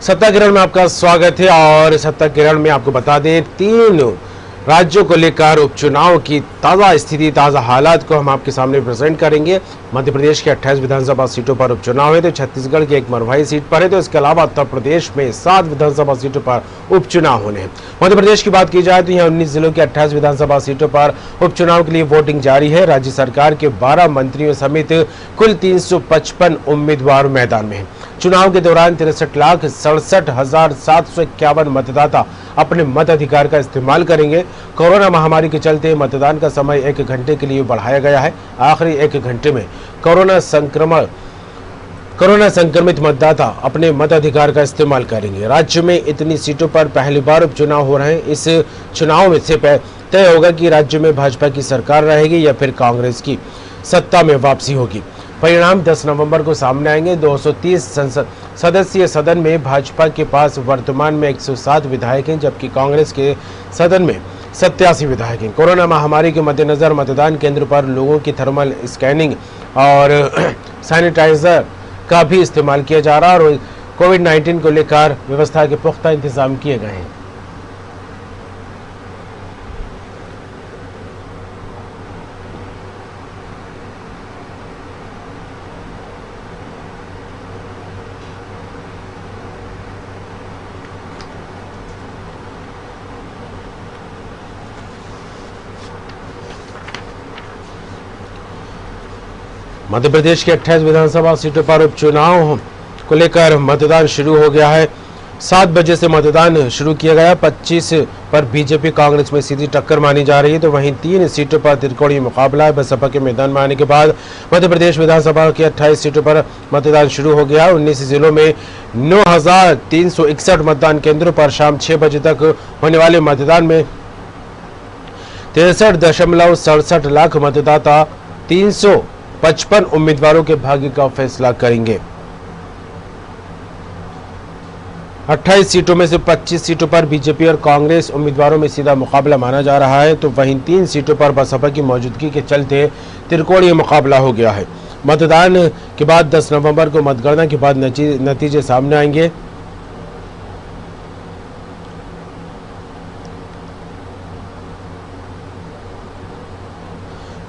सत्ता किरण में आपका स्वागत है। और सत्ता किरण में आपको बता दें, 3 राज्यों को लेकर उपचुनाव की ताज़ा स्थिति, ताज़ा हालात को हम आपके सामने प्रेजेंट करेंगे। मध्य प्रदेश के 28 विधानसभा सीटों पर उपचुनाव है, तो छत्तीसगढ़ की एक मरवाही सीट पर है, तो इसके अलावा उत्तर प्रदेश में 7 विधानसभा सीटों पर उपचुनाव होने हैं। मध्य प्रदेश की बात की जाए तो यहाँ 19 जिलों के 28 विधानसभा सीटों पर उपचुनाव के लिए वोटिंग जारी है। राज्य सरकार के 12 मंत्रियों समेत कुल 355 उम्मीदवार मैदान में हैं। चुनाव के दौरान 63,67,751 मतदाता अपने मताधिकार का इस्तेमाल करेंगे। कोरोना महामारी के चलते मतदान का समय 1 घंटे के लिए बढ़ाया गया है। आखिरी 1 घंटे में कोरोना संक्रमित मतदाता अपने मताधिकार का इस्तेमाल करेंगे। राज्य में इतनी सीटों पर पहली बार उपचुनाव हो रहे हैं। इस चुनाव में से तय होगा कि राज्य में भाजपा की सरकार रहेगी या फिर कांग्रेस की सत्ता में वापसी होगी। परिणाम 10 नवंबर को सामने आएंगे। 230 सदस्यीय सदन में भाजपा के पास वर्तमान में 107 विधायक हैं, जबकि कांग्रेस के सदन में 87 विधायक हैं। कोरोना महामारी के मद्देनजर मतदान केंद्र पर लोगों की थर्मल स्कैनिंग और सैनिटाइजर का भी इस्तेमाल किया जा रहा है और कोविड-19 को लेकर व्यवस्था के पुख्ता इंतजाम किए गए हैं। मध्य प्रदेश के 28 विधानसभा सीटों पर उपचुनाव को लेकर मतदान शुरू हो गया है। 7 बजे से मतदान शुरू किया गया। 25 पर बीजेपी कांग्रेस में सीधी टक्कर मानी जा रही है, तो वहीं 3 सीटों पर त्रिकोणीय मुकाबला है। बसपा के मैदान में आने के बाद मध्य प्रदेश विधानसभा के 28 सीटों पर मतदान शुरू हो गया। 19 जिलों में 9,361 मतदान केंद्रों पर शाम 6 बजे तक होने वाले मतदान में 63.67 लाख मतदाता 355 उम्मीदवारों के भाग्य का फैसला करेंगे। 28 सीटों में से 25 सीटों पर बीजेपी और कांग्रेस उम्मीदवारों में सीधा मुकाबला माना जा रहा है, तो वहीं 3 सीटों पर बसपा की मौजूदगी के चलते त्रिकोणीय मुकाबला हो गया है। मतदान के बाद 10 नवंबर को मतगणना के बाद नतीजे सामने आएंगे।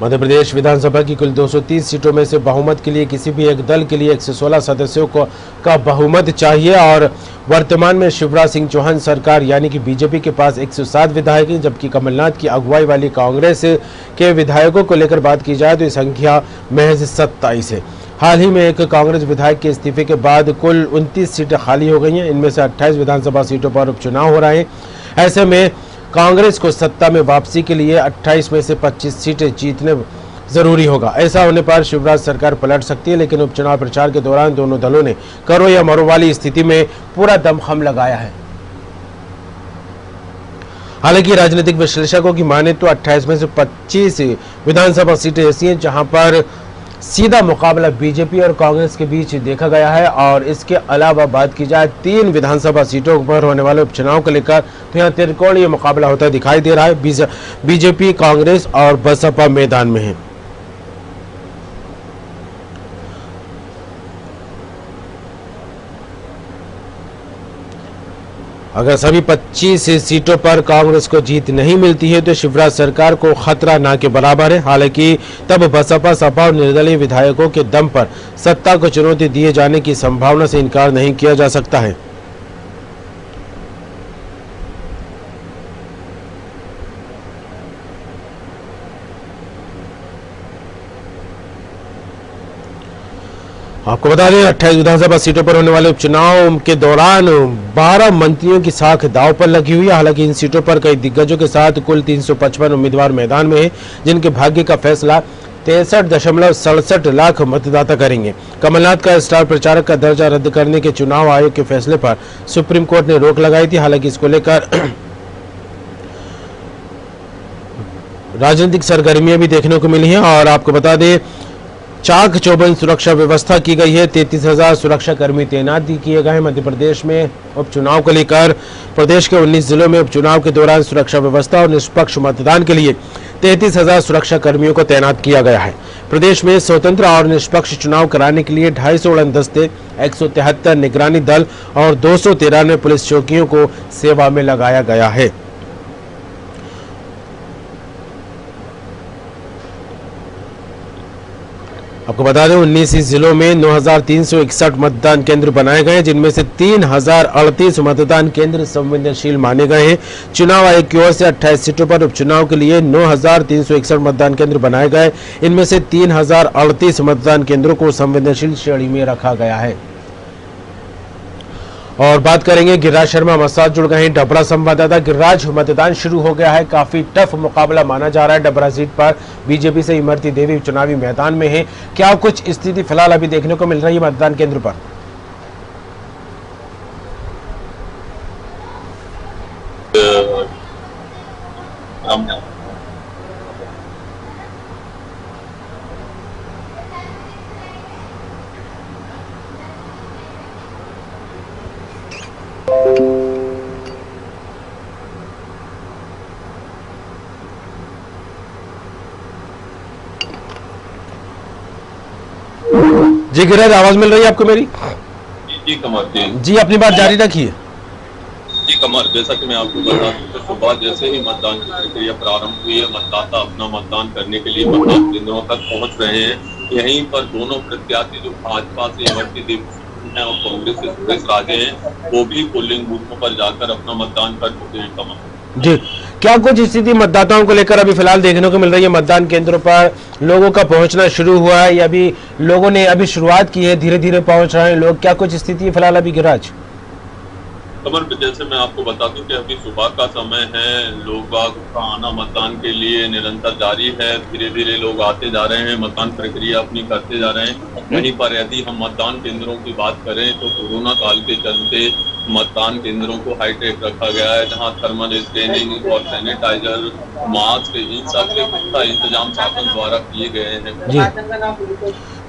मध्य प्रदेश विधानसभा की कुल 230 सीटों में से बहुमत के लिए किसी भी एक दल के लिए 116 सदस्यों का बहुमत चाहिए और वर्तमान में शिवराज सिंह चौहान सरकार यानी कि बीजेपी के पास 107 विधायक हैं, जबकि कमलनाथ की अगुवाई वाली कांग्रेस के विधायकों को लेकर बात की जाए तो ये संख्या महज 27 है। हाल ही में एक कांग्रेस विधायक के इस्तीफे के बाद कुल 29 सीटें खाली हो गई हैं। इनमें से 28 विधानसभा सीटों पर उपचुनाव हो रहे हैं। ऐसे में कांग्रेस को सत्ता में वापसी के लिए 28 में से 25 सीटें जीतने जरूरी होगा। ऐसा होने पर शिवराज सरकार पलट सकती है, लेकिन उपचुनाव प्रचार के दौरान दोनों दलों ने करो या मरो वाली स्थिति में पूरा दमखम लगाया है। हालांकि राजनीतिक विश्लेषकों की माने तो 28 में से 25 विधानसभा सीटें ऐसी हैं जहां पर सीधा मुकाबला बीजेपी और कांग्रेस के बीच देखा गया है। और इसके अलावा बात की जाए 3 विधानसभा सीटों पर होने वाले उपचुनाव को लेकर तो यहाँ त्रिकोणीय मुकाबला होता दिखाई दे रहा है। बीजेपी, कांग्रेस और बसपा मैदान में है। अगर सभी 25 सीटों पर कांग्रेस को जीत नहीं मिलती है तो शिवराज सरकार को खतरा ना के बराबर है। हालांकि तब बसपा, सपा और निर्दलीय विधायकों के दम पर सत्ता को चुनौती दिए जाने की संभावना से इनकार नहीं किया जा सकता है। आपको बता दें, 28 विधानसभा सीटों पर होने वाले उपचुनाव के दौरान 12 मंत्रियों की साख दांव पर लगी हुई है। हालांकि इन सीटों पर कई दिग्गजों के साथ कुल 355 उम्मीदवार मैदान में हैं, जिनके भाग्य का फैसला 63.67 लाख मतदाता करेंगे। कमलनाथ का स्टार प्रचारक का दर्जा रद्द करने के चुनाव आयोग के फैसले पर सुप्रीम कोर्ट ने रोक लगाई थी। हालांकि इसको लेकर राजनीतिक सरगर्मियां भी देखने को मिली हैं। और आपको बता दें, चाक चौबंद सुरक्षा व्यवस्था की गई है। 33,000 सुरक्षा कर्मी तैनात किए गए हैं। मध्य प्रदेश में उपचुनाव को लेकर प्रदेश के 19 जिलों में उपचुनाव के दौरान सुरक्षा व्यवस्था और निष्पक्ष मतदान के लिए 33,000 सुरक्षा कर्मियों को तैनात किया गया है। प्रदेश में स्वतंत्र और निष्पक्ष चुनाव कराने के लिए 250 उड़न दस्ते, 173 निगरानी दल और 293 पुलिस चौकियों को सेवा में लगाया गया है। आपको बता दें 19 जिलों में 9,361 मतदान केंद्र बनाए गए हैं, जिनमें से 3,038 मतदान केंद्र संवेदनशील माने गए हैं। चुनाव आयोग की ओर से 28 सीटों पर उपचुनाव के लिए 9,361 मतदान केंद्र बनाए गए। इनमें से 3,038 मतदान केंद्रों को संवेदनशील श्रेणी में रखा गया है। और बात करेंगे गिरिराज शर्मा हमारे साथ जुड़ गए हैं डबरा संवाददाता। गिरिराज, मतदान शुरू हो गया है, काफी टफ मुकाबला माना जा रहा है। डबरा सीट पर बीजेपी से इमरती देवी चुनावी मैदान में है। क्या कुछ स्थिति फिलहाल अभी देखने को मिल रही है मतदान केंद्र पर? जी गिरिराज, आवाज मिल रही है आपको मेरी? जी कमर जी, अपनी बात जारी रखिए। जी कमर, जैसा कि मैं आपको बता दूं कि सुबह जैसे ही मतदान की प्रक्रिया प्रारंभ हुई है, मतदाता अपना मतदान करने के लिए मतदान केंद्रों तक पहुंच रहे हैं। यहीं पर दोनों प्रत्याशी जो भाजपा से इमरती देवी हैं और कांग्रेस से सुरेश राजे हैं, वो भी पोलिंग बूथों पर जाकर अपना मतदान कर चुके हैं। कमर जी, क्या कुछ स्थिति मतदाताओं को लेकर अभी फिलहाल देखने को मिल रही है? मतदान केंद्रों पर लोगों का पहुंचना शुरू हुआ है या अभी लोगों ने अभी शुरुआत की है, धीरे धीरे पहुंच रहे हैं लोग? क्या कुछ स्थिति है फिलहाल अभी गिरिराज? कमर, जैसे मैं आपको बता दूं कि अभी सुबह का समय है, लोग बाग का आना मतदान के लिए निरंतर जारी है। धीरे धीरे लोग आते जा रहे हैं, मतदान प्रक्रिया अपनी करते जा रहे हैं। वहीं पर यदि हम मतदान केंद्रों की बात करें तो कोरोना काल के चलते मतदान केंद्रों को हाईटेक रखा गया है, जहां थर्मल स्क्रीनिंग और सैनिटाइजर, मास्क, इन सब के पुख्ता इंतजाम शासन द्वारा किए गए हैं। जी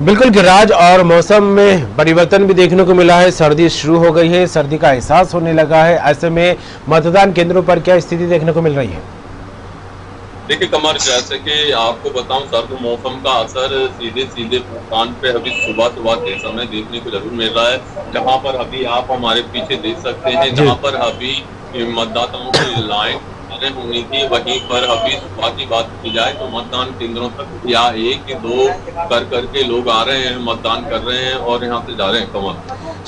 बिल्कुल गिरिराज, और मौसम में परिवर्तन भी देखने को मिला है। सर्दी शुरू हो गई है, सर्दी का एहसास होने लगा है। ऐसे में मतदान केंद्रों पर क्या स्थिति देखने को मिल रही है? देखिए कमर, जैसे कि आपको बताऊं, सर्द मौसम का असर सीधे सीधे भुगतान पे अभी सुबह सुबह के समय देखने को जरूर मिल रहा है। जहां पर अभी आप हमारे पीछे देख सकते हैं, जहां पर अभी मतदाताओं की लाइन होनी थी, वहीं पर अभी सुबह की बात की जाए तो मतदान केंद्रों तक या 1 2 करके लोग आ रहे हैं, मतदान कर रहे हैं और यहाँ से जा रहे हैं। कमर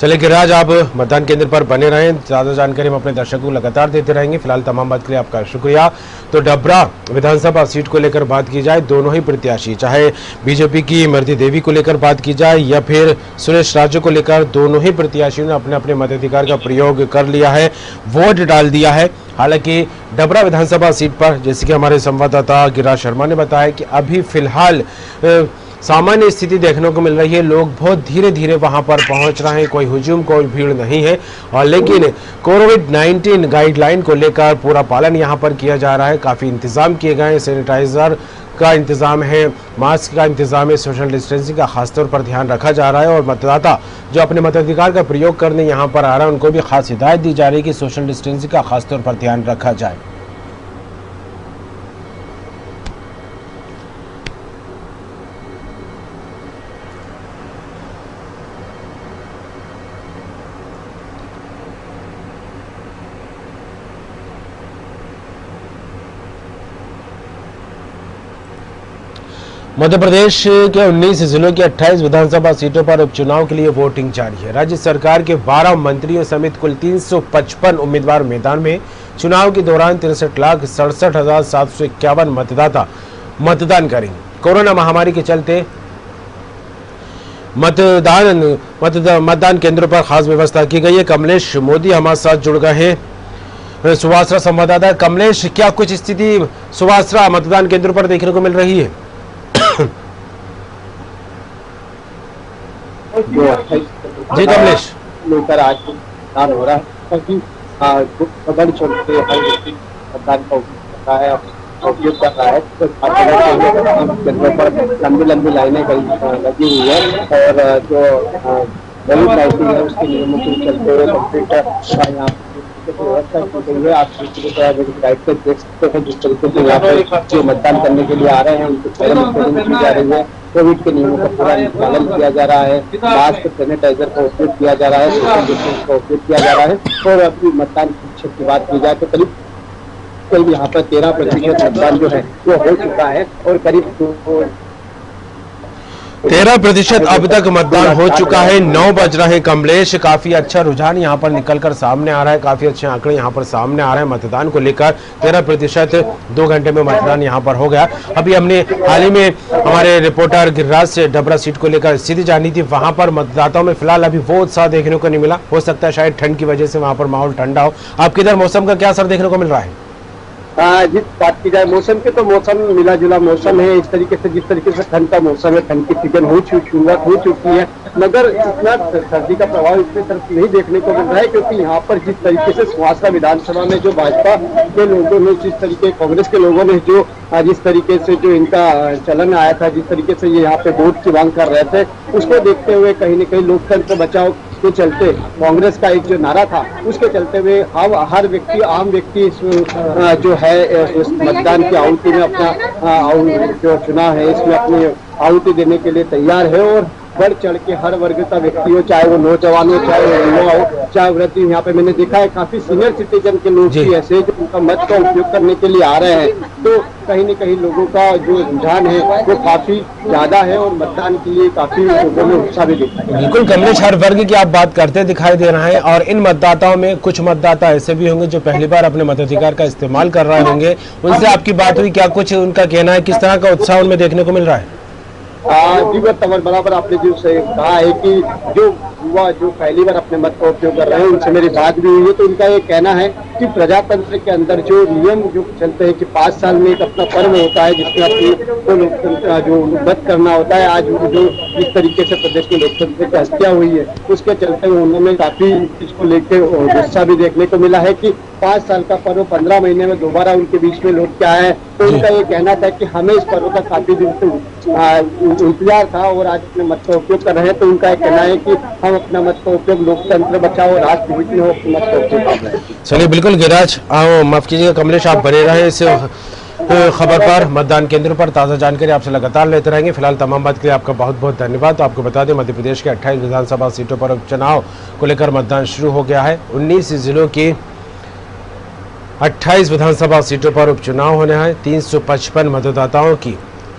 चलिए गिरिराज, आप मतदान केंद्र पर बने रहें, ज्यादा जानकारी हम अपने दर्शकों को लगातार देते रहेंगे। फिलहाल तमाम बात के लिए आपका शुक्रिया। तो डबरा विधानसभा सीट को लेकर बात की जाए, दोनों ही प्रत्याशी, चाहे बीजेपी की इमरती देवी को लेकर बात की जाए या फिर सुरेश राजे को लेकर, दोनों ही प्रत्याशियों ने अपने अपने मताधिकार का प्रयोग कर लिया है, वोट डाल दिया है। हालांकि डबरा विधानसभा सीट पर, जैसे कि हमारे संवाददाता गिरिराज शर्मा ने बताया, कि अभी फिलहाल सामान्य स्थिति देखने को मिल रही है। लोग बहुत धीरे धीरे वहां पर पहुंच रहे हैं, कोई हुजूम, कोई भीड़ नहीं है। और लेकिन कोविड-19 गाइडलाइन को लेकर पूरा पालन यहां पर किया जा रहा है। काफ़ी इंतजाम किए गए हैं, सैनिटाइजर का इंतजाम है, मास्क का इंतजाम है, सोशल डिस्टेंसिंग का खासतौर पर ध्यान रखा जा रहा है। और मतदाता जो अपने मताधिकार का प्रयोग करने यहाँ पर आ रहा है, उनको भी खास हिदायत दी जा रही है कि सोशल डिस्टेंसिंग का खासतौर पर ध्यान रखा जाए। मध्य प्रदेश के 19 जिलों की 28 विधानसभा सीटों पर उपचुनाव के लिए वोटिंग जारी है। राज्य सरकार के 12 मंत्रियों समेत कुल 355 उम्मीदवार मैदान में। चुनाव के दौरान 63,67,751 मतदाता मतदान करेंगे। कोरोना महामारी के चलते मतदान केंद्रों पर खास व्यवस्था की गई है। कमलेश मोदी हमारे साथ जुड़ गए हैं, सुवासरा संवाददाता। कमलेश, क्या कुछ स्थिति सुवासरा मतदान केंद्रों पर देखने को मिल रही है? जी कमलेश, लेकर आज मतदान हो रहा है, क्योंकि बड़ी छोटे हर व्यक्ति मतदान का उपयोग करता है, उपयोग कर रहा है। तो जगह पर लंबी लंबी लाइनें लगी हुई है और जो कोविड 19 है उसके नियमों को चलते हुए कंप्यूटर यहाँ व्यवस्था की गई है। आप गाइड पे देख सकते हैं जिस तरीके से यहाँ पे जो मतदान करने के लिए आ रहे हैं उनको स्क्रीनिंग की जा रही है। कोविड के नियमों का पूरा पालन किया जा रहा है। मास्क, सैनिटाइजर का उपयोग किया जा रहा है, सोशल डिस्टेंस का उपयोग किया जा रहा है। और अभी मतदान प्रतिशत की बात की जाए तो करीब यहाँ पर 13% मतदान जो है वो हो चुका है और करीब 13% अब तक मतदान हो चुका है। 9 बज रहे हैं। कमलेश, काफी अच्छा रुझान यहाँ पर निकलकर सामने आ रहा है, काफी अच्छे आंकड़े यहाँ पर सामने आ रहे हैं मतदान को लेकर। 13% 2 घंटे में मतदान यहाँ पर हो गया। अभी हमने हाल ही में हमारे रिपोर्टर गिरिराज से डबरा सीट को लेकर स्थिति जानी थी। वहां पर मतदाताओं में फिलहाल अभी वो उत्साह देखने को नहीं मिला। हो सकता है शायद ठंड की वजह से वहां पर माहौल ठंडा हो। आपके इधर मौसम का क्या असर देखने को मिल रहा है? जिस बात की जाए मौसम की तो मौसम मिला जुला मौसम है। इस तरीके से जिस तरीके से ठंड का मौसम है, ठंड की सीजन शुरुआत हो चुकी है, मगर इतना सर्दी का प्रभाव इसकी तरफ नहीं देखने को मिल रहा है क्योंकि यहाँ पर जिस तरीके से सुहासरा विधानसभा में जो भाजपा के लोगों ने, जिस तरीके कांग्रेस के लोगों ने जो जिस तरीके से जो इनका चलन आया था, जिस तरीके से ये यहाँ पे वोट की मांग कर रहे थे, उसको देखते हुए कहीं न कहीं लोकतंत्र बचाओ के चलते कांग्रेस का एक जो नारा था उसके चलते हुए हर व्यक्ति, आम व्यक्ति जो है इस मतदान की आहुति में अपना जो चुनाव है इसमें अपनी आहुति देने के लिए तैयार है। और बढ़ चढ़ के हर वर्ग का व्यक्ति हो, चाहे वो नौजवान हो, चाहे वो युवा हो, चाहे वृद्ध। यहाँ पे मैंने देखा है काफी सीनियर सिटीजन के लोग भी ऐसे जो उनका मत का उपयोग करने के लिए आ रहे हैं। तो कहीं न कहीं लोगों का जो रुझान है वो काफी ज्यादा है और मतदान के लिए काफी लोगों में उत्साह भी दिखा है। बिल्कुल कमलेश, हर वर्ग की आप बात करते दिखाई दे रहा है और इन मतदाताओं में कुछ मतदाता ऐसे भी होंगे जो पहली बार अपने मताधिकार का इस्तेमाल कर रहे होंगे। उनसे आपकी बात हुई, क्या कुछ उनका कहना है, किस तरह का उत्साह उनमें देखने को मिल रहा है? जी बराबर आपने जो कहा है कि जो युवा जो पहली बार अपने मत का उपयोग कर रहे हैं उनसे मेरी बात भी हुई है। तो उनका ये कहना है कि प्रजातंत्र के अंदर जो नियम जो चलते हैं कि 5 साल में एक अपना पर्व होता है जिसमें अपनी लोकतंत्र जो मत करना होता है। आज जो जिस तरीके से प्रदेश में लोकतंत्र की हत्या हुई है उसके चलते हुए उन्होंने काफी इसको लेकर गुस्सा भी देखने को मिला है कि 5 साल का पर्व 15 महीने में दोबारा उनके बीच में लौट के आया है। तो उनका ये कहना था कि हमें इस पर्व का काफी दिन से इंतजार था और आज अपने मत का उपयोग कर रहे हैं। तो उनका ये कहना है कि हम अपना मत का उपयोग लोकतंत्र बचाओ, राष्ट्र विरोधी हो, अपने मत का उपयोग कर रहे हैं। चलिए, बिल्कुल गिरिराज, माफ कीजिएगा कमलेश, आप बने रहे इस खबर पर, मतदान केंद्र पर ताज़ा जानकारी आपसे लगातार लेते रहेंगे। फिलहाल तमाम बात के लिए आपका बहुत बहुत धन्यवाद। तो आपको बता दें, मध्य प्रदेश के 28 विधानसभा सीटों पर उपचुनाव को लेकर मतदान शुरू हो गया है। 19 जिलों की 28 विधानसभा सीटों पर उपचुनाव होने हैं। 355 मतदाताओं की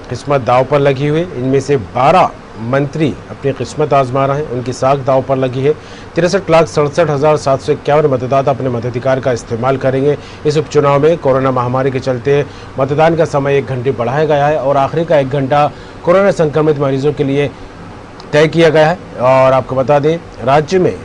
किस्मत दांव पर लगी हुई। इनमें से 12 मंत्री अपनी किस्मत आजमा रहे हैं, उनकी साख दांव पर लगी है। 63,67,751 मतदाता अपने मताधिकार का इस्तेमाल करेंगे। इस उपचुनाव में कोरोना महामारी के चलते मतदान का समय 1 घंटे बढ़ाया गया है और आखिरी का 1 घंटा कोरोना संक्रमित मरीजों के लिए तय किया गया है। और आपको बता दें, राज्य में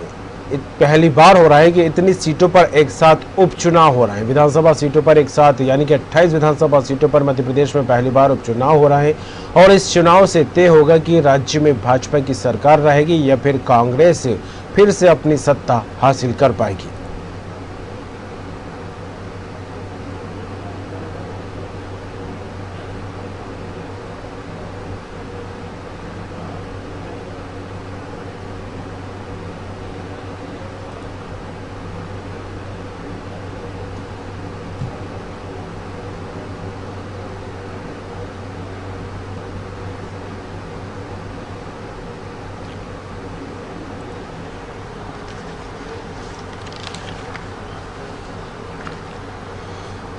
पहली बार हो रहा है कि इतनी सीटों पर एक साथ उपचुनाव हो रहा है। विधानसभा सीटों पर एक साथ, यानी कि 28 विधानसभा सीटों पर मध्य प्रदेश में पहली बार उपचुनाव हो रहा है। और इस चुनाव से तय होगा कि राज्य में भाजपा की सरकार रहेगी या फिर कांग्रेस फिर से अपनी सत्ता हासिल कर पाएगी।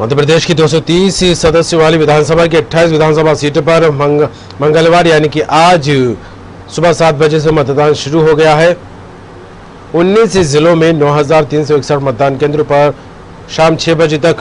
मध्य प्रदेश की 230 सदस्यों वाली विधानसभा की 28 विधानसभा सीटों पर मंगलवार यानी कि आज सुबह 7 बजे से मतदान शुरू हो गया है। 19 जिलों में 9,361 मतदान केंद्रों पर शाम 6 बजे तक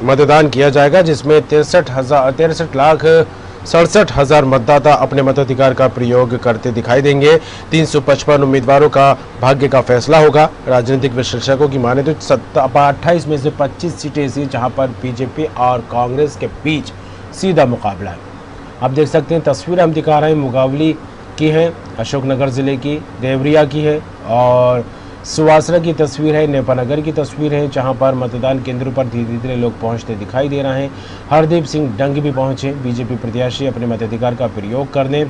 मतदान किया जाएगा, जिसमें 63,67,000 मतदाता अपने मताधिकार का प्रयोग करते दिखाई देंगे। 355 उम्मीदवारों का भाग्य का फैसला होगा। राजनीतिक विश्लेषकों की माने तो 28 में से 25 सीटें ऐसी जहां पर बीजेपी और कांग्रेस के बीच सीधा मुकाबला है। आप देख सकते हैं, तस्वीर हम दिखा रहे हैं, मुगावली की है, अशोकनगर ज़िले की, देवरिया की है और सुवासरा की तस्वीर है, नेपानगर की तस्वीर है, जहां पर मतदान केंद्रों पर धीरे धीरे लोग पहुंचते दिखाई दे रहे हैं। हरदीप सिंह डंग भी पहुंचे बीजेपी प्रत्याशी अपने मताधिकार का प्रयोग करने।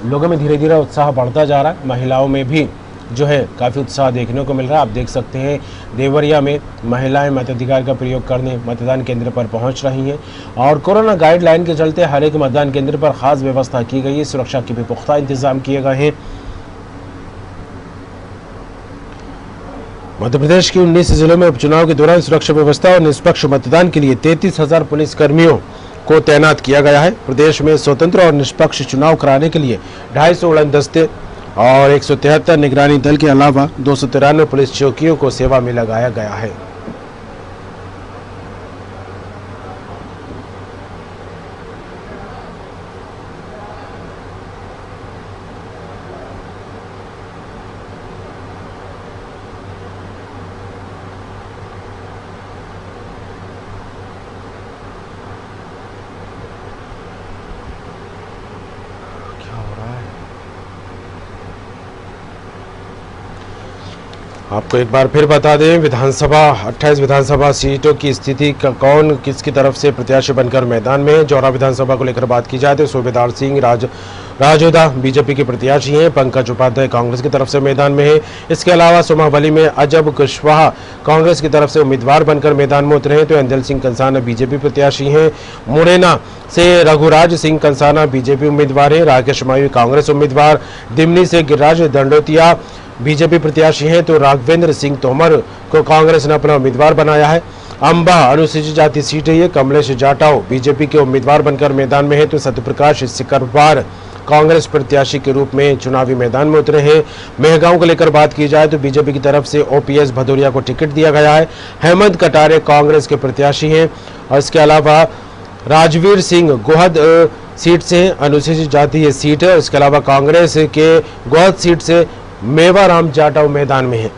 लोगों में धीरे धीरे उत्साह बढ़ता जा रहा है। महिलाओं में भी जो है काफ़ी उत्साह देखने को मिल रहा है। आप देख सकते हैं देवरिया में महिलाएं मताधिकार का प्रयोग करने मतदान केंद्र पर पहुंच रही हैं और कोरोना गाइडलाइन के चलते हर एक मतदान केंद्र पर खास व्यवस्था की गई है। सुरक्षा के भी पुख्ता इंतजाम किए गए हैं। मध्य प्रदेश के 19 जिलों में उपचुनाव के दौरान सुरक्षा व्यवस्था और निष्पक्ष मतदान के लिए 33,000 पुलिस कर्मियों को तैनात किया गया है। प्रदेश में स्वतंत्र और निष्पक्ष चुनाव कराने के लिए 250 उड़न दस्ते और 173 निगरानी दल के अलावा 293 पुलिस चौकियों को सेवा में लगाया गया है। आपको एक बार फिर बता दें, विधानसभा 28 विधानसभा सीटों की स्थिति का कौन किसकी तरफ से प्रत्याशी बनकर मैदान में है। जौरा विधानसभा को लेकर बात की जाए तो सूबेदार सिंह राजोदा बीजेपी के प्रत्याशी हैं। पंकज उपाध्याय कांग्रेस की तरफ से मैदान में है। इसके अलावा सोमावली में अजब कुशवाहा कांग्रेस की तरफ से उम्मीदवार बनकर मैदान में उतरे हैं तो अंजल सिंह कंसाना बीजेपी प्रत्याशी हैं। मुरैना से रघुराज सिंह कंसाना बीजेपी उम्मीदवार है। राकेश मावी कांग्रेस उम्मीदवार। दिमनी से गिरिराज दंडोतिया बीजेपी प्रत्याशी हैं तो राघवेंद्र सिंह तोमर को कांग्रेस ने अपना उम्मीदवार बनाया है। अंबा अनुसूचित जाति सीट है। ये कमलेश जाटव बीजेपी के उम्मीदवार बनकर मैदान में है तो सत्यप्रकाश सिकरवार कांग्रेस प्रत्याशी के रूप में चुनावी मैदान में उतरे हैं। मेहगांव को लेकर बात की जाए तो बीजेपी की तरफ से ओपीएस भदौरिया को टिकट दिया गया है। हेमंत कटारे कांग्रेस के प्रत्याशी हैं और इसके अलावा राजवीर सिंह गोहद सीट से अनुसूचित जाति ये सीट है। इसके अलावा कांग्रेस के गोहद सीट से मेवाराम जाटव मैदान में है।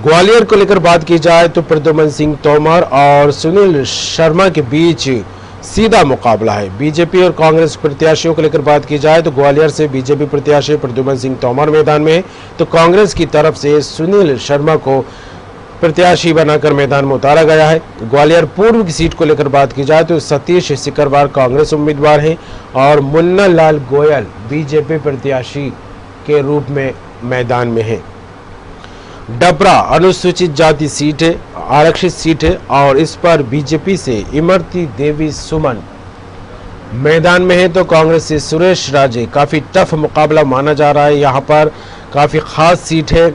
ग्वालियर को लेकर बात की जाए तो प्रद्युमन सिंह तोमर और सुनील शर्मा के बीच सीधा मुकाबला है। बीजेपी और कांग्रेस प्रत्याशियों को लेकर बात की जाए तो ग्वालियर से बीजेपी प्रत्याशी प्रद्युमन सिंह तोमर मैदान में है तो कांग्रेस की तरफ से सुनील शर्मा को प्रत्याशी बनाकर मैदान में उतारा गया है। ग्वालियर पूर्व की सीट को लेकर बात की जाए तो सतीश सिकरवार कांग्रेस उम्मीदवार हैं और मुन्ना लाल गोयल बीजेपी प्रत्याशी के रूप में मैदान में है। डबरा अनुसूचित जाति सीट है, आरक्षित सीट है और इस पर बीजेपी से इमरती देवी सुमन मैदान में है तो कांग्रेस से सुरेश राजे। काफी टफ मुकाबला माना जा रहा है। यहाँ पर काफी खास सीट है।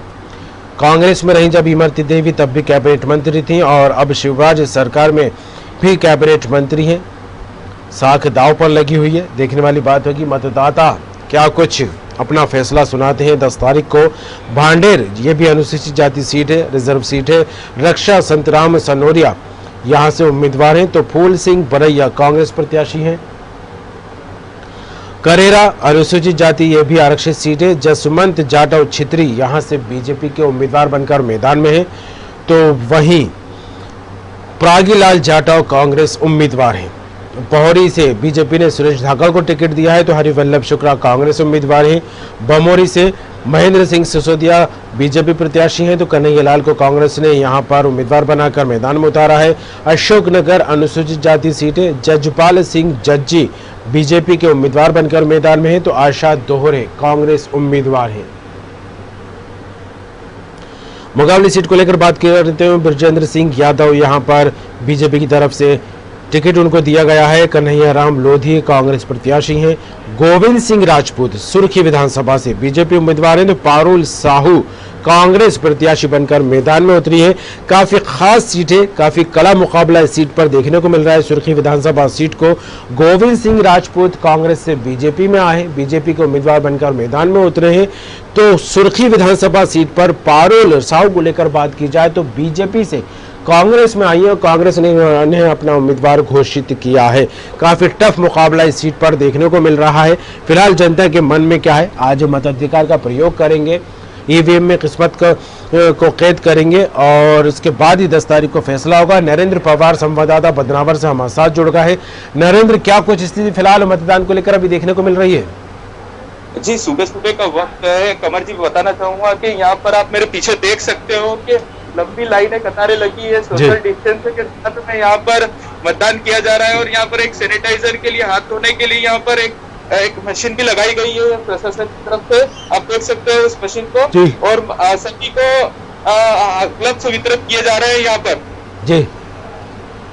कांग्रेस में रही जब इमरती देवी तब भी कैबिनेट मंत्री थी और अब शिवराज सरकार में भी कैबिनेट मंत्री हैं। साख दाव पर लगी हुई है। देखने वाली बात होगी मतदाता क्या कुछ अपना फैसला सुनाते हैं। 10 तारीख को भांडेर, ये भी अनुसूचित जाति सीट है, रिजर्व सीट है। रक्षा संतराम सनोरिया यहाँ से उम्मीदवार हैं तो फूल सिंह बरैया कांग्रेस प्रत्याशी हैं। करेरा अनुसूचित जाति ये भी आरक्षित सीट है। जसवंत जाटव छित्री यहाँ से बीजेपी के उम्मीदवार बनकर मैदान में है तो वहीं प्रागीलाल जाटव कांग्रेस उम्मीदवार हैं। पौड़ी से बीजेपी ने सुरेश धाकड़ को टिकट दिया है तो हरिवल्लभ शुक्ला कांग्रेस उम्मीदवार हैं। बमोरी से महेंद्र सिंह सिसोदिया बीजेपी प्रत्याशी हैं तो कन्हैयालाल को कांग्रेस ने यहां पर उम्मीदवार बनाकर मैदान में उतारा है। अशोकनगर अनुसूचित जाति सीट है। जजपाल सिंह जज्जी बीजेपी के उम्मीदवार बनकर मैदान में है तो आशा दोहरे कांग्रेस उम्मीदवार हैं। मुगावली सीट को लेकर बात करते हुए ब्रजेंद्र सिंह यादव यहां पर बीजेपी की तरफ से टिकट उनको दिया गया है। कन्हैया राम लोधी कांग्रेस प्रत्याशी हैं। गोविंद सिंह राजपूत सुर्खी विधानसभा से बीजेपी उम्मीदवार हैं तो पारुल साहू कांग्रेस प्रत्याशी बनकर मैदान में उतरी है। काफी खास सीट है, काफी कड़ा मुकाबला इस सीट पर देखने को मिल रहा है। सुर्खी विधानसभा सीट को गोविंद सिंह राजपूत कांग्रेस से बीजेपी में आए, बीजेपी के उम्मीदवार बनकर मैदान में उतरे हैं तो सुर्खी विधानसभा सीट पर पारुल साहू को लेकर बात की जाए तो बीजेपी से कांग्रेस में आई है और कांग्रेस ने अपना उम्मीदवार घोषित किया है। काफी टफ मुकाबला इस सीट पर देखने को मिल रहा है। फिलहाल जनता के मन में क्या है, आज मताधिकार का प्रयोग करेंगे। ईवीएम में किस्मत को कैद करेंगे और उसके बाद ही 10 तारीख को फैसला होगा। नरेंद्र पवार संवाददाता बदनावर से हमारे साथ जुड़ गए हैं। नरेंद्र, क्या कुछ स्थिति फिलहाल मतदान को लेकर अभी देखने को मिल रही है? जी, सुबह सुबह का वक्त है। कमर जी, बताना चाहूंगा कि यहाँ पर आप मेरे पीछे देख सकते हो कि लंबी लाइनें, कतारें लगी है। सोशल डिस्टेंस के साथ में यहाँ पर मतदान किया जा रहा है और यहाँ पर एक सैनिटाइजर के लिए, हाथ धोने के लिए यहाँ पर एक मशीन भी लगाई गई है प्रशासन की तरफ से। आप देख सकते हो उस मशीन को और सभी को ग्लव्स वितरित किए जा रहे हैं यहाँ पर। जी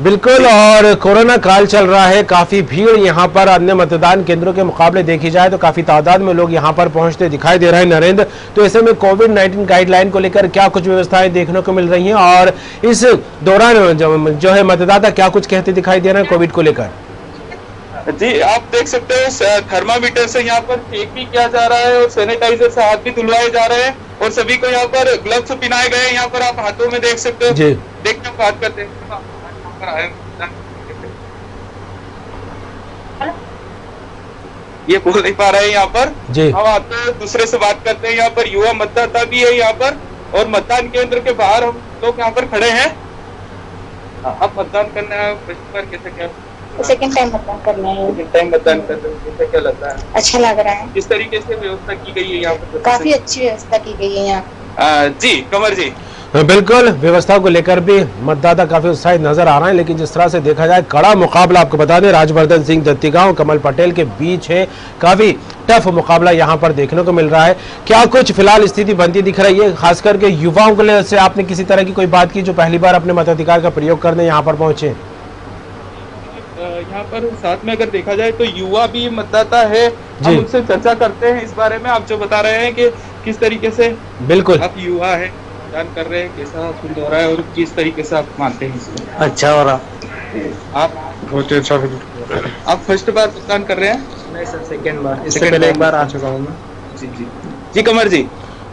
बिल्कुल, और कोरोना काल चल रहा है, काफी भीड़ यहाँ पर अन्य मतदान केंद्रों के मुकाबले देखी जाए तो काफी तादाद में लोग यहाँ पर पहुंचते दिखाई दे रहे हैं। नरेंद्र, तो ऐसे में कोविड-19 गाइडलाइन को लेकर क्या कुछ व्यवस्थाएं देखने को मिल रही हैं और इस दौरान जो है मतदाता क्या कुछ कहते दिखाई दे रहे हैं कोविड को लेकर? जी, आप देख सकते हो थर्मामीटर से यहाँ पर चेक भी किया जा रहा है और सैनिटाइजर से हाथ भी धुलवाए जा रहे हैं और सभी को यहाँ पर ग्लव्स पहनाए गए हैं। यहाँ पर आप हाथों में देख सकते हो। देखने को बात करते हैं, ये बोल नहीं पा रहे हैं यहाँ पर। हम आते दूसरे से बात करते हैं। यहाँ पर युवा मतदाता भी है यहाँ पर और मतदान केंद्र के बाहर हम लोग यहाँ पर खड़े हैं। आप मतदान करने आए, कैसे क्या? सेकंड टाइम मतदान करना है। सेकंड टाइम मतदान कर रहे हैं, कैसा क्या लग रहा है? अच्छा लग रहा है। किस तरीके से व्यवस्था की गई है यहाँ पर? काफी अच्छी व्यवस्था की गई है यहाँ। जी कमर जी, बिल्कुल, व्यवस्था को लेकर भी मतदाता काफी उत्साहित नजर आ रहे हैं, लेकिन जिस तरह से देखा जाए कड़ा मुकाबला, आपको बता दें राजवर्धन सिंह दत्तीगांव कमल पटेल के बीच है। काफी टफ मुकाबला यहाँ पर देखने को मिल रहा है। क्या कुछ फिलहाल स्थिति बनती दिख रही है, खास करके युवाओं के लिए? से आपने किसी तरह की कोई बात की जो पहली बार अपने मताधिकार का प्रयोग करने यहाँ पर पहुंचे? यहाँ पर साथ में अगर देखा जाए तो युवा भी मतदाता है। हम उनसे चर्चा करते हैं इस बारे में। आप जो बता रहे हैं कि किस तरीके से बिल्कुल आप युवा है, मतदान कर रहे हैं, कैसा फील हो रहा है और किस तरीके से आप मानते हैं इसको? अच्छा हो रहा। आप बहुत अच्छा फील। आप फर्स्ट बार मतदान कर रहे हैं? नहीं सर, सेकेंड बार। इससे पहले एक बार आ चुका हूँ मैं। जी कमर जी,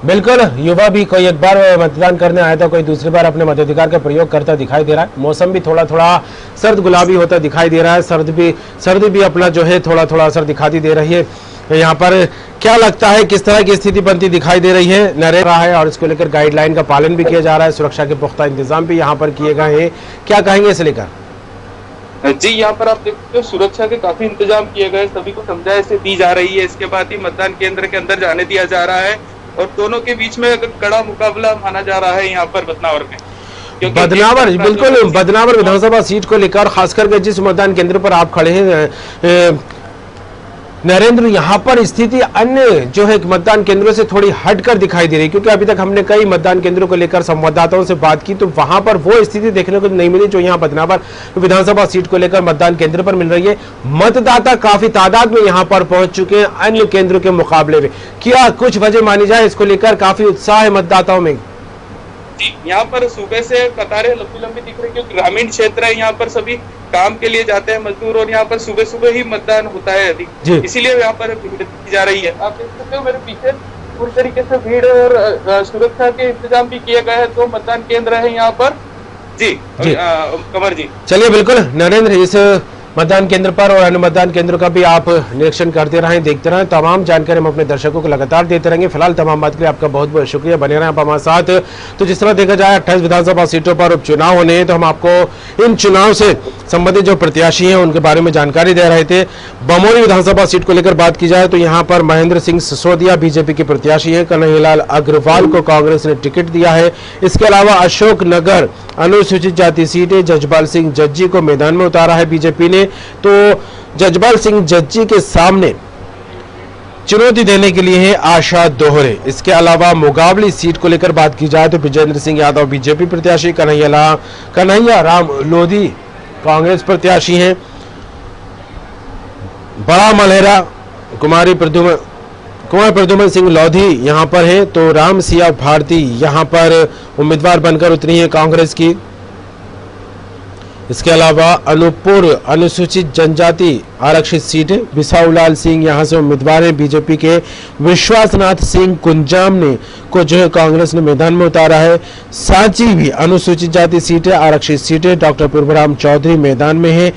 बिल्कुल, युवा भी कोई एक बार मतदान करने आया था, कोई दूसरी बार अपने मताधिकार का प्रयोग करता दिखाई दे रहा है। मौसम भी थोड़ा थोड़ा सर्द गुलाबी होता दिखाई दे रहा है। सर्दी भी अपना जो है थोड़ा थोड़ा असर दिखाती दे रही है। यहाँ पर क्या लगता है किस तरह की स्थिति बनती दिखाई दे रही है? नरेंद्र रहा है और इसको लेकर गाइडलाइन का पालन भी किया जा रहा है, सुरक्षा के पुख्ता इंतजाम भी यहाँ पर किए गए हैं। क्या कहेंगे इसे लेकर? जी, यहाँ पर आप देखते हो सुरक्षा के काफी इंतजाम किए गए, सभी को समझाइश दी जा रही है। इसके बाद ही मतदान केंद्र के अंदर जाने दिया जा रहा है और दोनों के बीच में कड़ा मुकाबला माना जा रहा है यहाँ पर बदनावर में। बदनावर, बिल्कुल, बदनावर विधानसभा सीट को लेकर खास करके जिस मतदान केंद्र पर आप खड़े हैं नरेंद्र, यहाँ पर स्थिति अन्य जो है मतदान केंद्रों से थोड़ी हटकर दिखाई दे रही है, क्योंकि अभी तक हमने कई मतदान केंद्रों को लेकर संवाददाताओं से बात की तो वहां पर वो स्थिति देखने को नहीं मिली जो यहाँ बदनावर विधानसभा सीट को लेकर मतदान केंद्र पर मिल रही है। मतदाता काफी तादाद में यहाँ पर पहुंच चुके हैं अन्य केंद्रों के मुकाबले में। क्या कुछ वजह मानी जाए इसको लेकर काफी उत्साह है मतदाताओं में? यहाँ पर सुबह से कतारें लंबी लंबी दिख रही है क्योंकि ग्रामीण क्षेत्र है। यहाँ पर सभी काम के लिए जाते हैं मजदूर और यहाँ पर सुबह सुबह ही मतदान होता है अधिक, इसीलिए यहाँ पर भीड़ की जा रही है। आप देख सकते हो मेरे पीछे पूरी तरीके से भीड़ और सुरक्षा के इंतजाम भी किए गए हैं। तो मतदान केंद्र है यहाँ पर। जी कमर जी, चलिए बिल्कुल नरेंद्र, इस मतदान केंद्र पर और अन्य मतदान केंद्रों का भी आप निरीक्षण करते रहें, देखते रहें। तमाम जानकारी हम अपने दर्शकों को लगातार देते रहेंगे। फिलहाल तमाम बात के लिए आपका बहुत बहुत शुक्रिया, बने रहें आप हमारे साथ। तो जिस तरह देखा जाए 28 विधानसभा सीटों पर उपचुनाव होने हैं, तो हम आपको इन चुनाव से संबंधित जो प्रत्याशी हैं उनके बारे में जानकारी दे रहे थे। बमोरी विधानसभा सीट को लेकर बात की जाए तो यहाँ पर महेंद्र सिंह सिसोदिया बीजेपी के प्रत्याशी हैं। कन्हैयालाल अग्रवाल को कांग्रेस ने टिकट दिया है। इसके अलावा अशोकनगर अनुसूचित जाति सीट है, जजपाल सिंह जज्जी को मैदान में उतारा है बीजेपी ने। तो जजपाल सिंह जज्जी के सामने चुनौती देने के लिए है आशा दोहरे। इसके अलावा मुगावली सीट को लेकर बात की जाए तो विजेंद्र सिंह यादव बीजेपी प्रत्याशी, कन्हैया राम लोधी कांग्रेस प्रत्याशी हैं। बड़ा मलहरा कुमार प्रद्युमन सिंह लोधी यहां पर है। तो राम सिया भारती यहां पर उम्मीदवार बनकर उतरी है कांग्रेस की। इसके अलावा अनूपपुर अनुसूचित जनजाति आरक्षित सीट है, बिसाऊलाल सिंह यहां से उम्मीदवार है बीजेपी के। विश्वासनाथ सिंह कुंजाम ने को जो है कांग्रेस ने मैदान में उतारा है। सांची भी अनुसूचित जाति सीट है, आरक्षित सीट है, डॉक्टर प्रभुराम चौधरी मैदान में है।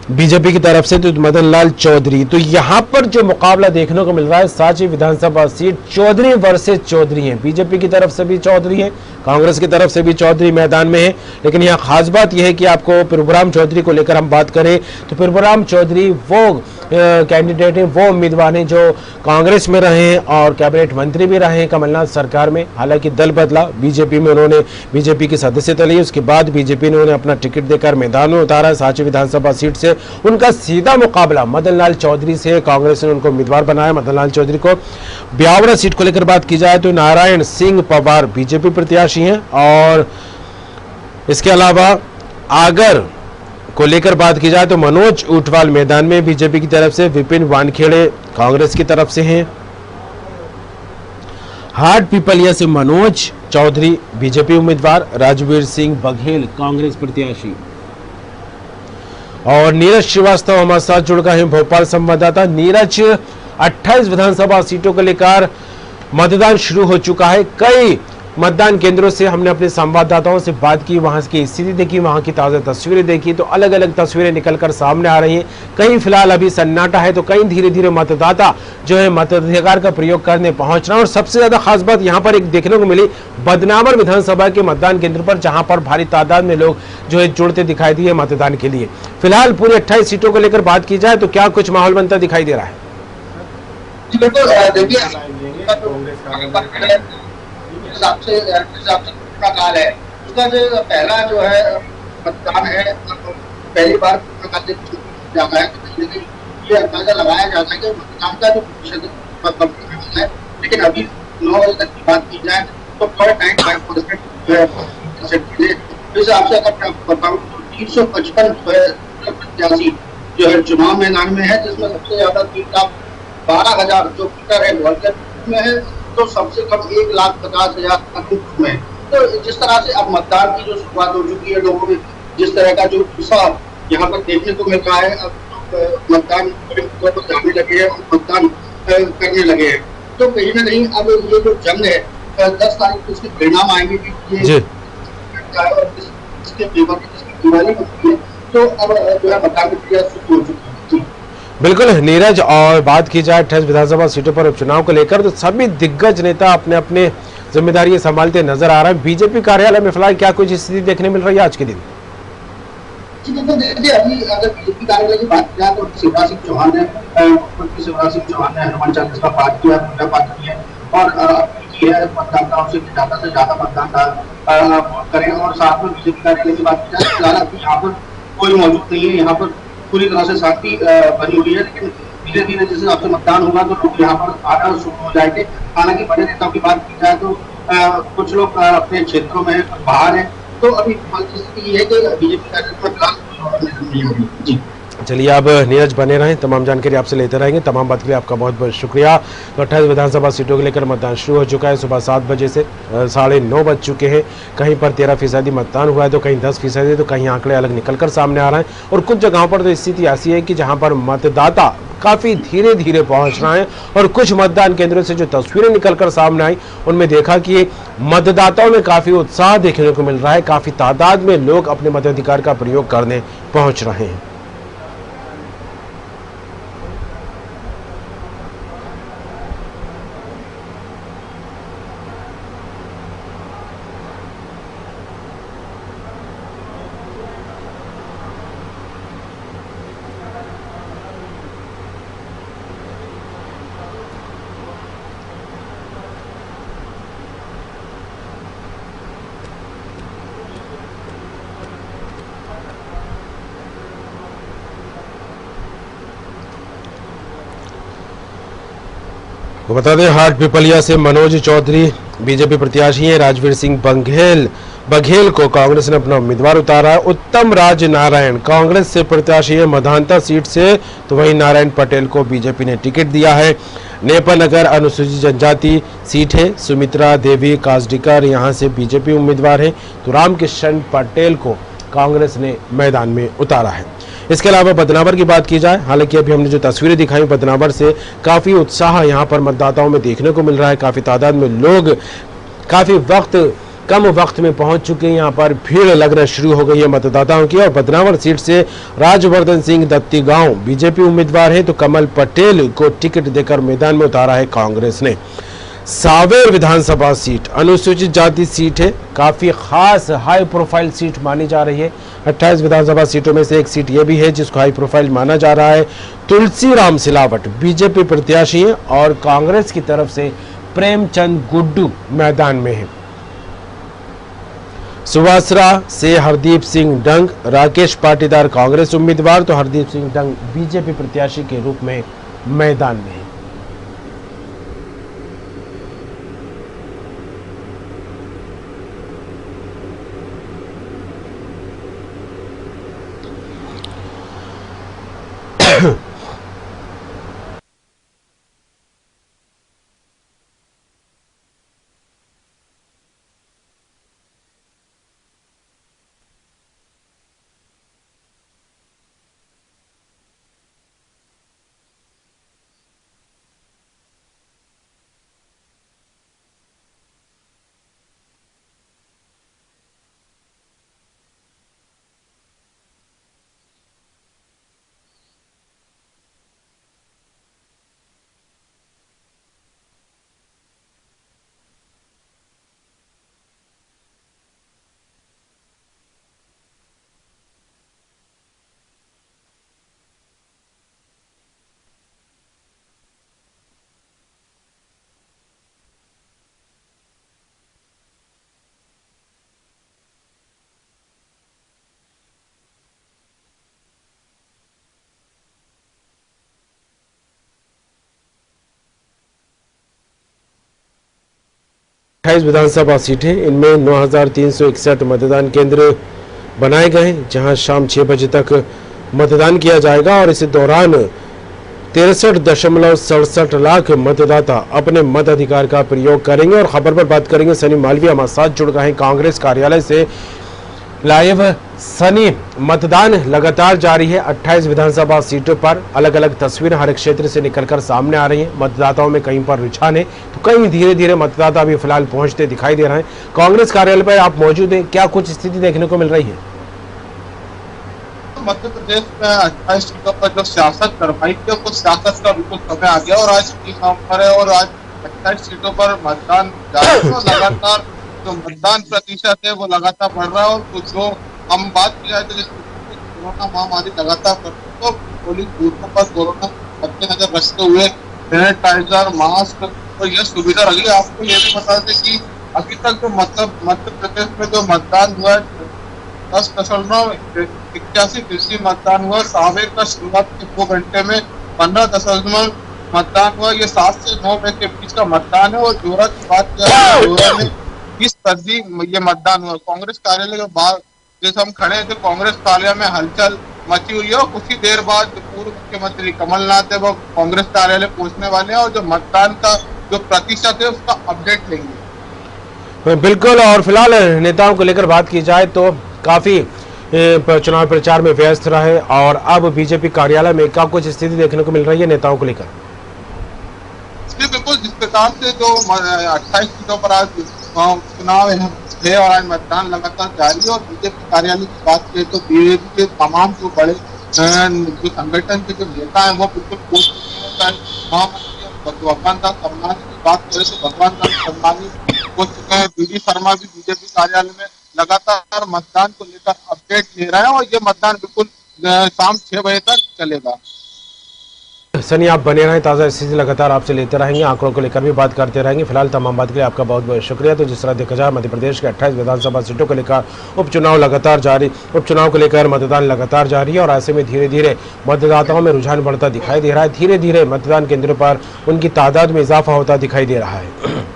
बीजेपी की तरफ से तो मदन लाल चौधरी। तो यहाँ पर जो मुकाबला देखने को मिल रहा है, सांची विधानसभा सीट चौधरी वर्सेस चौधरी है। बीजेपी की तरफ से भी चौधरी है, कांग्रेस की तरफ से भी चौधरी मैदान में है। लेकिन यहाँ खास बात यह है कि आपको प्रभुराम चौधरी को लेकर हम बात करें तो प्रभुराम चौधरी वो कैंडिडेट हैं, वो उम्मीदवार हैं जो कांग्रेस में रहे हैं और कैबिनेट मंत्री भी रहे हैं कमलनाथ सरकार में। हालांकि दल बदला, बीजेपी में उन्होंने बीजेपी की सदस्यता ली, उसके बाद बीजेपी ने उन्हें अपना टिकट देकर मैदान में उतारा। सांची विधानसभा सीट से उनका सीधा मुकाबला मदन लाल चौधरी से, कांग्रेस ने उनको उम्मीदवार बनाया मदन लाल चौधरी को। ब्यावरा सीट को लेकर बात की जाए तो नारायण सिंह पवार बीजेपी प्रत्याशी हैं और इसके अलावा आगर को लेकर बात की जाए तो मनोज ऊंटवाल मैदान में बीजेपी की तरफ से, विपिन वानखेड़े कांग्रेस की तरफ से हैं। हाट पीपलिया से मनोज चौधरी बीजेपी उम्मीदवार, राजवीर सिंह बघेल कांग्रेस प्रत्याशी। और नीरज श्रीवास्तव हमारे साथ जुड़ गए हैं, भोपाल संवाददाता। नीरज, 28 विधानसभा सीटों को लेकर मतदान शुरू हो चुका है। कई मतदान केंद्रों से हमने अपने संवाददाताओं से बात की, वहां की स्थिति देखी, वहां की ताजा तस्वीरें देखी, तो अलग अलग तस्वीरें निकलकर सामने आ रही हैं। कहीं फिलहाल अभी सन्नाटा है तो कहीं धीरे धीरे मतदाता जो है मताधिकार का प्रयोग करने पहुंच रहा है। और सबसे ज्यादा खास बात यहां पर एक देखने को मिली बदनावर विधानसभा के मतदान केंद्र पर, जहां पर भारी तादाद में लोग जो है जुड़ते दिखाई दिए मतदान के लिए। फिलहाल पूरी 28 सीटों को लेकर बात की जाए तो क्या कुछ माहौल बनता दिखाई दे रहा है? हिसाब से काल है उसका जो पहला जो है मतदान है, पहली बार जाता है तो ये अंदाजा लगाया जाता है कि मतदान का जो प्रतिशत है। लेकिन अभी 9 बजे तक की बात की जाए तो 4.5% इस हिसाब से अगर मैं बताऊँ तो 355 प्रत्याशी जो है चुनाव मैदान में है, जिसमें सबसे ज्यादा 3,12,000 जो वोटर है ग्वालियर में है, तो सबसे कम 1,50,000 में। तो जिस तरह से अब मतदान की जो शुरुआत हो चुकी है, लोगों में जिस तरह का जो उत्साह यहाँ पर देखने को मिल रहा है, अब लोग मतदान जाने लगे हैं और मतदान करने लगे हैं। तो कहीं ना कहीं अब ये जो जंग है 10 तारीख को इसके परिणाम आएंगे कि ये और इसके दिवाली बनती है, तो अब जो है मतदान की प्रक्रिया शुरू हो चुकी है। बिल्कुल नीरज, और बात की जाए 28 विधानसभा सीटों पर उपचुनाव को लेकर तो सभी दिग्गज नेता अपने अपने जिम्मेदारी संभालते नजर आ रहे हैं। बीजेपी कार्यालय में फिलहाल क्या कुछ स्थिति देखने मिल रही है आज के दिन? देखिए, अभी अगर बीजेपी कार्यालय की बात किया तो शिवराज सिंह चौहान ने हनुमान चालीसा का पाठ किया, पूजा पाठ किया और मतदाताओं से ज्यादा मतदान करें। और साथ में बीजेपी कार्यालय की बात की जाए फिलहाल अभी यहाँ पर कोई मौजूद नहीं है, यहाँ पर पूरी तरह से शांति बनी हुई है। लेकिन धीरे धीरे जिस हिसाब से मतदान होगा तो लोग यहाँ पर आना शुरू हो जाएंगे। हालांकि बड़े नेताओं की बात की जाए तो कुछ लोग अपने क्षेत्रों में बाहर हैं, तो अभी स्थिति ये है कि बीजेपी कार्यक्रम जी। चलिए, अब नीरज बने रहें, तमाम जानकारी आपसे लेते रहेंगे। तमाम बात के लिए आपका बहुत बहुत शुक्रिया। तो 28 विधानसभा सीटों को लेकर मतदान शुरू हो चुका है। सुबह 7 बजे से 9:30 बज चुके हैं। कहीं पर 13% मतदान हुआ है तो कहीं 10%, तो कहीं आंकड़े अलग निकलकर सामने आ रहे हैं। और कुछ जगहों पर तो स्थिति ऐसी है कि जहां पर मतदाता काफ़ी धीरे धीरे पहुंच रहे हैं। और कुछ मतदान केंद्रों से जो तस्वीरें निकलकर सामने आई उनमें देखा कि मतदाताओं में काफ़ी उत्साह देखने को मिल रहा है, काफ़ी तादाद में लोग अपने मताधिकार का प्रयोग करने पहुँच रहे हैं। तो बता दें, हाट पिपलिया से मनोज चौधरी बीजेपी प्रत्याशी हैं। राजवीर सिंह बघेल को कांग्रेस ने अपना उम्मीदवार उतारा है। उत्तम राज नारायण कांग्रेस से प्रत्याशी है महानता सीट से, तो वहीं नारायण पटेल को बीजेपी ने टिकट दिया है। नेपानगर अनुसूचित जनजाति सीट है, सुमित्रा देवी काजडीकर यहाँ से बीजेपी उम्मीदवार है। तो रामकिशन पटेल को कांग्रेस ने मैदान में उतारा है। इसके अलावा बदनावर की बात की जाए, हालांकि अभी हमने जो तस्वीरें दिखाई बदनावर से काफ़ी उत्साह यहाँ पर मतदाताओं में देखने को मिल रहा है। काफ़ी तादाद में लोग काफ़ी वक्त कम वक्त में पहुंच चुके हैं। यहाँ पर भीड़ लगना शुरू हो गई है मतदाताओं की। और बदनावर सीट से राजवर्धन सिंह दत्तीगांव बीजेपी उम्मीदवार है, तो कमल पटेल को टिकट देकर मैदान में उतारा है कांग्रेस ने। सांवेर विधानसभा सीट अनुसूचित जाति सीट है, काफी खास हाई प्रोफाइल सीट मानी जा रही है। 28 विधानसभा सीटों में से एक सीट यह भी है जिसको हाई प्रोफाइल माना जा रहा है। तुलसीराम सिलावट बीजेपी प्रत्याशी हैं और कांग्रेस की तरफ से प्रेमचंद गुड्डू मैदान में है। सुवासरा से हरदीप सिंह डंग, राकेश पाटीदार कांग्रेस उम्मीदवार, तो हरदीप सिंह डंग बीजेपी प्रत्याशी के रूप में मैदान में है। विधानसभा सीटें, इनमें 9,361 मतदान केंद्र बनाए गए हैं जहां शाम 6 बजे तक मतदान किया जाएगा और इस दौरान 63.67 लाख मतदाता अपने मताधिकार का प्रयोग करेंगे। और खबर पर बात करेंगे, सनी मालवीय हमारे साथ जुड़ गए हैं कांग्रेस कार्यालय से लाइव। सनी, मतदान लगातार जारी है 28 विधानसभा सीटों पर। अलग अलग तस्वीरें हर एक क्षेत्र से निकलकर सामने आ रही हैं। मतदाताओं में कहीं पर रुझान है तो कहीं धीरे धीरे मतदाता भी फिलहाल पहुंचते दिखाई दे रहे हैं। कांग्रेस कार्यालय पर आप मौजूद हैं, क्या कुछ स्थिति देखने को मिल रही है? मध्य प्रदेश में 28 सीटों पर जो सियासत करवाई थी वो सियासत का बिल्कुल समय आ गया और आज 30 नवंबर है और आज 28 सीटों पर मतदान जारी है और लगातार जो मतदान प्रतिशत है वो लगातार बढ़ रहा है। और कुछ जो हम बात की जाए तो जिस कोरोना महामारी लगातार तो पोलिंग बूथों पर कोरोना मद्देनजर रखते हुए सैनिटाइजर, मास्क और यह सुविधा रही। आपको ये भी बता दें कि अभी तक जो मध्य प्रदेश में जो मतदान हुआ है 10.81% मतदान हुआ। सांवेर का शुरुआत के 2 घंटे में 15 मतदान हुआ। ये 7 से 9 बजे के बीच का मतदान है। और जोरा की बात करें, जोरा में 20% ये मतदान हुआ। कांग्रेस कार्यालय के बाहर जैसे हम खड़े थे, कांग्रेस कार्यालय में हलचल मची हुई है और कुछ ही देर बाद पूर्व मुख्यमंत्री कमलनाथ है वो कांग्रेस कार्यालय पहुंचने वाले हैं और जो मतदान का जो प्रतिशत है उसका अपडेट लेंगे। बिल्कुल। और फिलहाल नेताओं को लेकर बात की जाए तो काफी चुनाव प्रचार में व्यस्त रहे और अब बीजेपी कार्यालय में क्या कुछ स्थिति देखने को मिल रही है नेताओं को लेकर? बिल्कुल, जिस प्रकार से जो 28 सीटों पर आज चुनाव है और आज मतदान लगातार जारी है। और बीजेपी कार्यालय की बात करें तो बीजेपी के तमाम जो बड़े जो संगठन के जो नेता हैं वो बिल्कुल पहुंच चुके हैं। भगवान दास सम्मानी की बात करें तो भगवान दास सम्मानी पहुंच चुके हैं। बीडी शर्मा भी बीजेपी कार्यालय में लगातार मतदान को लेकर अपडेट ले रहे हैं और ये मतदान बिल्कुल शाम 6 बजे तक चलेगा। सनी, आप बने रहें, ताज़ा स्थिति लगातार आपसे लेते रहेंगे, आंकड़ों को लेकर भी बात करते रहेंगे। फिलहाल तमाम बात के लिए आपका बहुत बहुत शुक्रिया। तो जिस तरह देखा जाए मध्य प्रदेश के 28 विधानसभा सीटों को लेकर उपचुनाव को लेकर मतदान लगातार जारी है और ऐसे में धीरे धीरे मतदाताओं में रुझान बढ़ता दिखाई दे रहा है। धीरे धीरे मतदान केंद्रों पर उनकी तादाद में इजाफा होता दिखाई दे रहा है।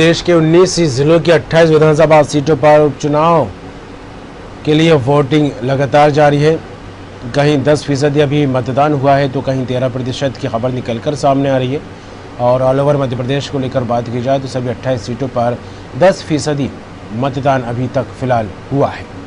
देश के 19 जिलों की 28 विधानसभा सीटों पर उपचुनाव के लिए वोटिंग लगातार जारी है। कहीं 10% अभी मतदान हुआ है तो कहीं 13% की खबर निकलकर सामने आ रही है। और ऑल ओवर मध्य प्रदेश को लेकर बात की जाए तो सभी 28 सीटों पर 10% मतदान अभी तक फिलहाल हुआ है।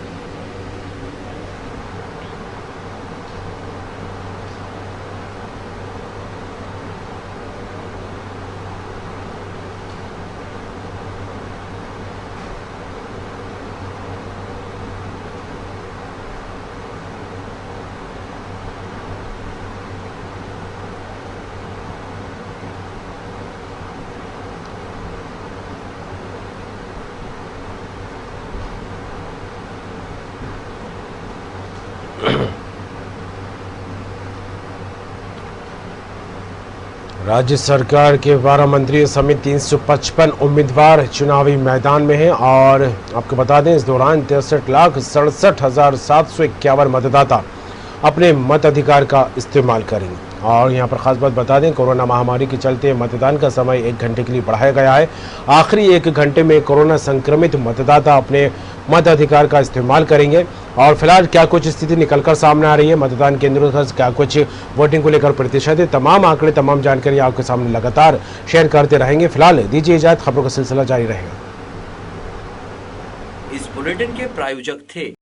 राज्य सरकार के 12 मंत्रियों समेत 355 उम्मीदवार चुनावी मैदान में हैं और आपको बता दें इस दौरान 63,67,751 मतदाता अपने मताधिकार का इस्तेमाल करेंगे। और यहाँ पर खास बात बता दें, कोरोना महामारी के चलते मतदान का समय 1 घंटे के लिए बढ़ाया गया है। आखिरी 1 घंटे में कोरोना संक्रमित मतदाता अपने मताधिकार का इस्तेमाल करेंगे। और फिलहाल क्या कुछ स्थिति निकलकर सामने आ रही है, मतदान केंद्रों पर क्या कुछ वोटिंग को लेकर प्रतिशत है, तमाम आंकड़े तमाम जानकारी आपके सामने लगातार शेयर करते रहेंगे। फिलहाल दीजिए इजाजत, खबरों का सिलसिला जारी रहेगा। इस बुलेटिन के प्रायोजक थे